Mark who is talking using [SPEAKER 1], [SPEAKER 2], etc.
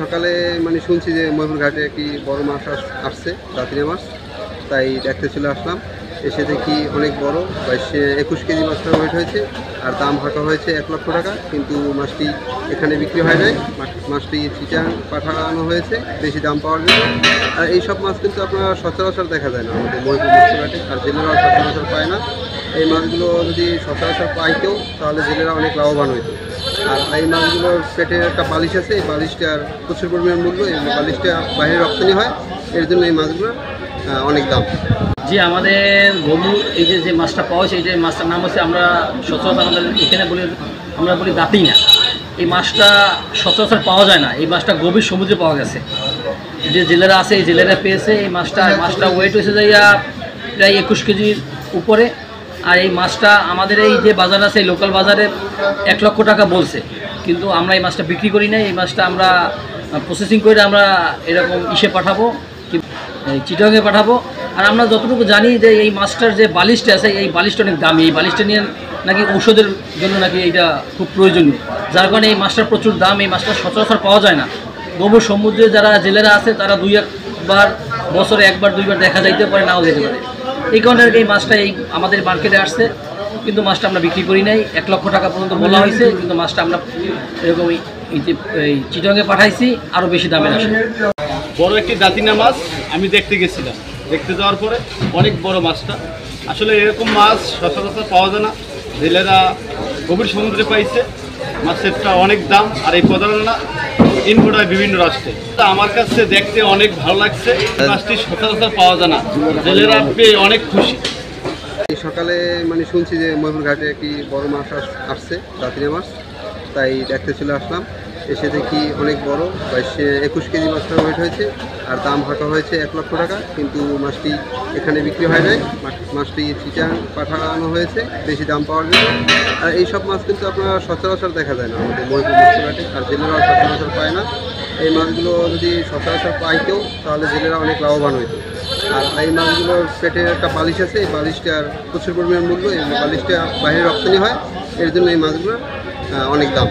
[SPEAKER 1] সকালে শুনছি যে ময়ূর ঘাটে একটি বড় মাছ আসছে, দাঁতিনে মাছ, তাই দেখতে চলে আসলাম। এসে দেখি অনেক বড় 22-21 কেজি মাছটা ওয়েট হয়েছে, আর দাম হাঁকা হয়েছে 1 লক্ষ টাকা। কিন্তু মাছটি এখানে বিক্রি হয় নাই, মাছটি চিটাং পাঠানো হয়েছে বেশি দাম পাওয়ার জন্য। আর এইসব মাছ কিন্তু আপনারা সচরাচর দেখা যায় না আমাদের ময়ূর মাছ ঘাটে, আর জেলেরাও সচরাচর পায় না। এই মাছগুলো যদি সচরাচর পাইতেও তাহলে জেলেরা অনেক লাভবান হইতো। আর এই মাছগুলোর পেটের একটা বালিশ আছে, এই বালিশটার প্রচুর পরিমাণ মূল্য, এই বালিশটা বাইরে রপ্তানি হয়, এর জন্য এই মাছগুলোর অনেক দাম।
[SPEAKER 2] যে আমাদের গরু এই যে মাছটা পাওয়া যায়, এই যে মাছটার নাম হচ্ছে, আমরা সচরাচর আমাদের এখানে বলি দাঁতিনা। এই মাছটা সচরাচর পাওয়া যায় না, এই মাছটা গভীর সমুদ্রে পাওয়া গেছে। যে জেলেরা আছে এই জেলেরা পেয়েছে এই মাছটা ওয়েট হয়েছে যাইয়া প্রায় 21 কেজির উপরে। আর এই মাছটা আমাদের এই যে বাজার আছে, এই লোকাল বাজারে 1 লক্ষ টাকা বলছে, কিন্তু আমরা এই মাছটা বিক্রি করি না। এই মাছটা আমরা প্রসেসিং করে আমরা এরকম পাঠাবো, চিটাগাংয়ে পাঠাবো। আর আমরা যতটুকু জানি যে এই মাছটার যে বালিশটা আছে, এই বালিশটা অনেক দামি। এই বালিশটা নিয়ে নাকি ঔষধের জন্য নাকি এইটা খুব প্রয়োজনীয়, যার কারণে এই মাছটার প্রচুর দাম। এই মাছটা সচরাচর পাওয়া যায় না। গভীর সমুদ্রে যারা জেলেরা আছে তারা বছরে 1-2 বার দেখা যাইতে পারে, নাও যেতে পারে। এই কারণে এই মাছটা এই আমাদের মার্কেটে আসছে, কিন্তু মাছটা আমরা বিক্রি করি নাই। 1 লক্ষ টাকা পর্যন্ত বলা হয়েছে, কিন্তু মাছটা আমরা এরকম এই চিটাগাংয়ে পাঠাইছি আরও বেশি দামের আসে।
[SPEAKER 3] বড় একটি দাঁতিনা মাছ আমি দেখতে গেছিলাম, দেখতে যাওয়ার পরে অনেক বড় মাছটা। আসলে এরকম মাছ সচরাচর পাওয়া যায় না, জেলেরা গভীর সমুদ্রে পাইছে। মাছেরটা অনেক দাম, আর এই প্রতারণা ইনপুট হয় বিভিন্ন রাষ্ট্রে। তা আমার কাছে দেখতে অনেক ভালো লাগছে। মাছটি সচরাচর পাওয়া যায় না, জেলেরা পেয়ে অনেক খুশি।
[SPEAKER 1] সকালে শুনছি যে ময়ূর ঘাটে একটি বড় মাছ আসছে, দাঁতিনে মাছ, তাই দেখতে চলে আসলাম। এসে দেখি অনেক বড় 22-21 কেজি মাছটা ওয়েট হয়েছে, আর দাম হাঁকা হয়েছে 1 লক্ষ টাকা। কিন্তু মাছটি এখানে বিক্রি হয় নাই, মাছটি চিটাং পাঠানো হয়েছে বেশি দাম পাওয়ার জন্য। আর এইসব মাছ কিন্তু আপনারা সচরাচর দেখা যায় না আমাদের ময়ূর মাছ ঘাটে, আর জেলেরাও সচরাচর পায় না। এই মাছগুলো যদি সচরাচর পাইতেও তাহলে জেলেরা অনেক লাভবান হইতো। আর এই মাছগুলোর পেটের একটা বালিশ আছে, এই বালিশটার প্রচুর পরিমাণ মূল্য, এই বালিশটা বাইরে রপ্তানি হয়, এর জন্য এই মাছগুলোর অনেক দাম।